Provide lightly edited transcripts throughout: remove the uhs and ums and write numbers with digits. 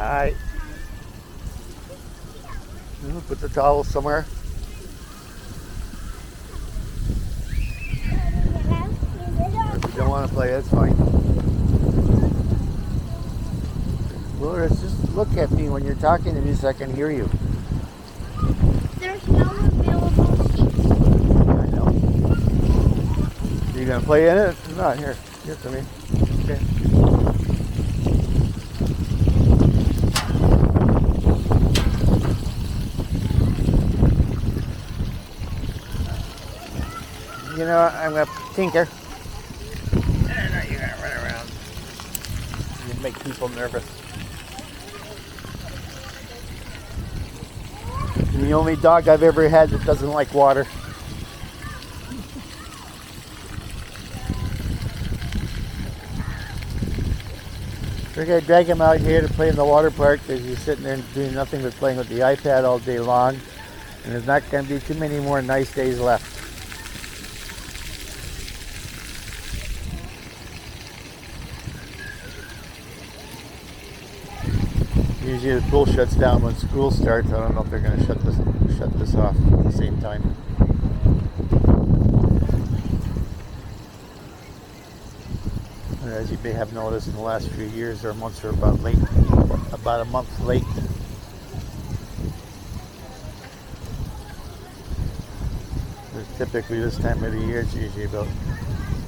Alright. Put the towel somewhere. If you don't want to play, that's fine. Well, just look at me when you're talking to me so I can hear you. There's no available seats. I know. Are you going to play in it? If not, here. Give it to me. Okay. You know, I'm going to tinker. And you're going to run around. You make people nervous. I'm the only dog I've ever had that doesn't like water. We're going to drag him out here to play in the water park because he's sitting there doing nothing but playing with the iPad all day long. And there's not going to be too many more nice days left. Usually the pool shuts down when school starts. I don't know if they're going to shut this off at the same time. As you may have noticed, in the last few years, our months are about a month late. Typically this time of the year, it's usually about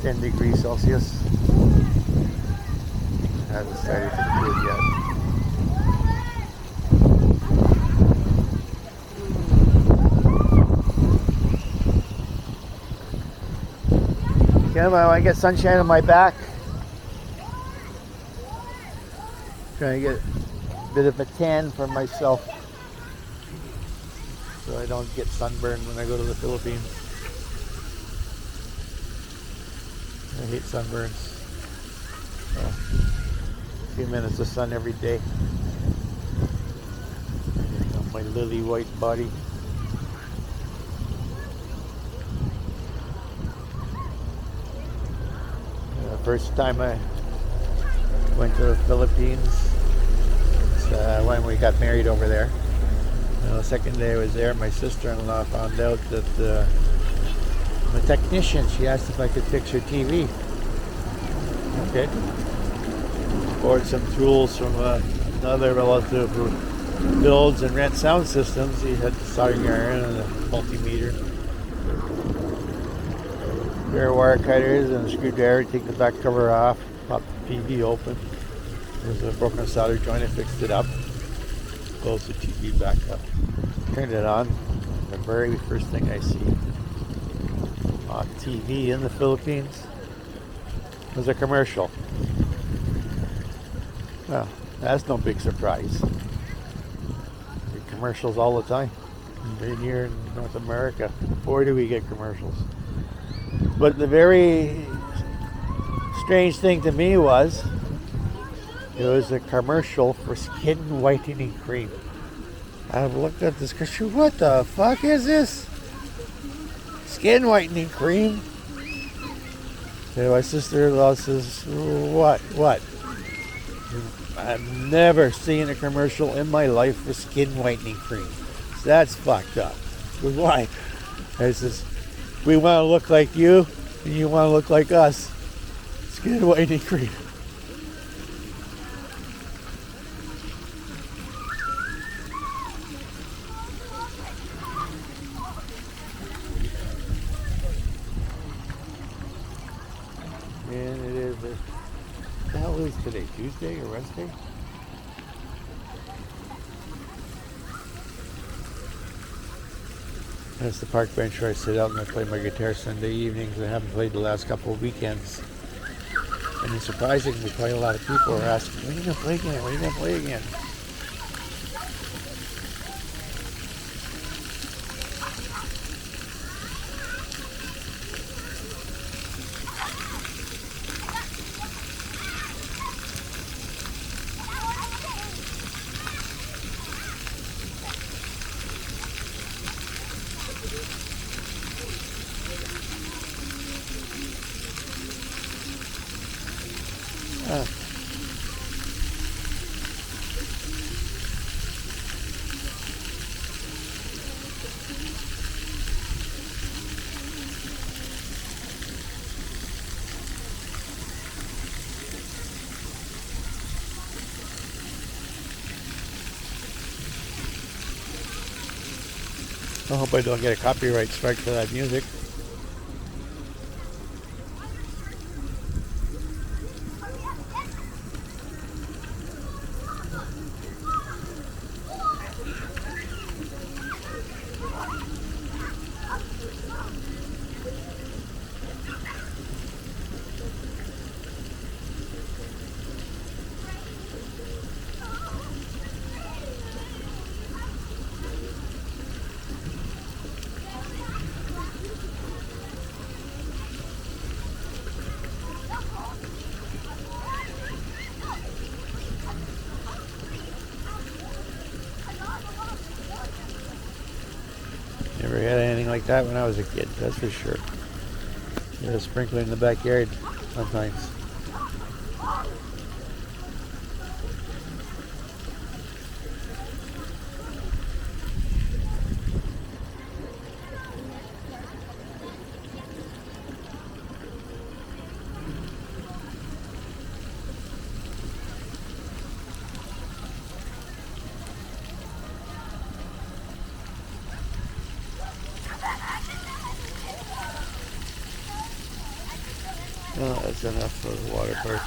10 degrees Celsius. I haven't started to do it yet. Come on, I get sunshine on my back. Trying to get a bit of a tan for myself so I don't get sunburned when I go to the Philippines. I hate sunburns. So, a few minutes of sun every day. On my lily white body. First time I went to the Philippines when we got married over there. The second day I was there, my sister-in-law found out that I'm a technician. She asked if I could fix her TV. Okay. Borrowed some tools from another relative who builds and rents sound systems. He had soldering iron and a multimeter. Pair of wire cutters and a screwdriver, take the back cover off, pop the TV open. There's a broken solder joint, I fixed it up. Closed the TV back up. Turned it on. The very first thing I see on TV in the Philippines was a commercial. Well, that's no big surprise. Get commercials all the time. Right here in North America, boy do we get commercials. But the very strange thing to me was it was a commercial for skin whitening cream. I looked at this commercial. What the fuck is this? Skin whitening cream? And my sister-in-law says, what? I've never seen a commercial in my life for skin whitening cream. So that's fucked up. Why? I says, we want to look like you, and you want to look like us. Skin whitening cream. And it is, what the hell is today? Tuesday or Wednesday? That's the park bench where I sit out and I play my guitar Sunday evenings. I haven't played the last couple of weekends. And it's surprisingly, quite a lot of people are asking, when are you going to play again? When are you going to play again? I hope I don't get a copyright strike for that music. Never had anything like that when I was a kid, that's for sure. Yeah, a sprinkler in the backyard sometimes. Oh, that's enough for the water park.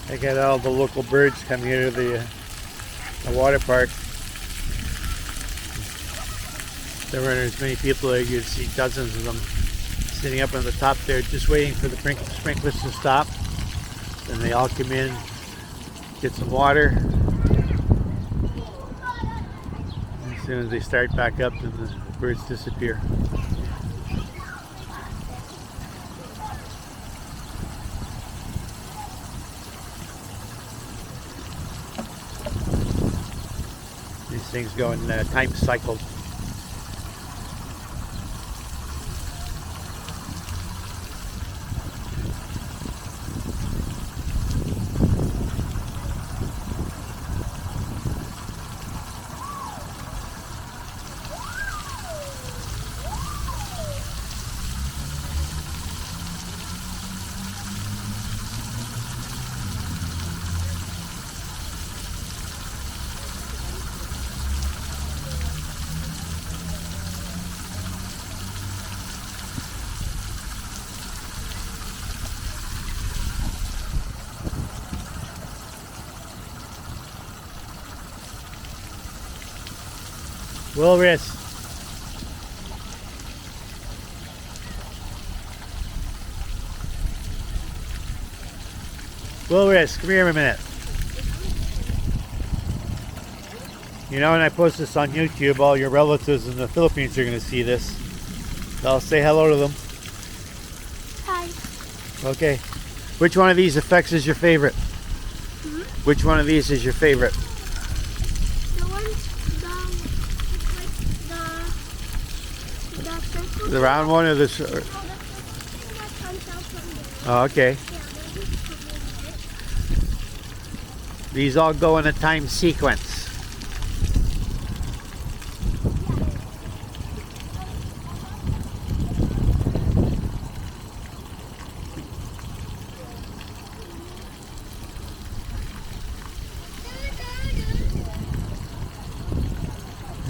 I got all the local birds coming here to the water park. There weren't as many people there. You'd see dozens of them sitting up on the top there just waiting for the sprinklers to stop. Then they all come in, get some water. As soon as they start back up, then the birds disappear. These things go in time cycles. Wilris. Wilris, come here a minute. You know, when I post this on YouTube, all your relatives in the Philippines are going to see this. So I'll say hello to them. Hi. Okay. Which one of these effects is your favorite? Which one of these is your favorite? The one, the circle. The round one or the... No, the thing that comes out from there. Oh, okay. Yeah, maybe it's These all go in a time sequence.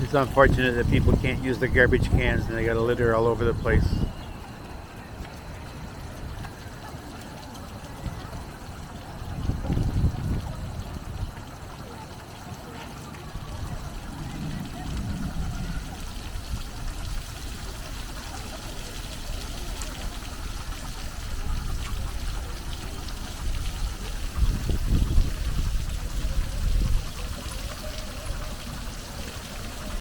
It's unfortunate that people can't use the garbage cans and they got a litter all over the place.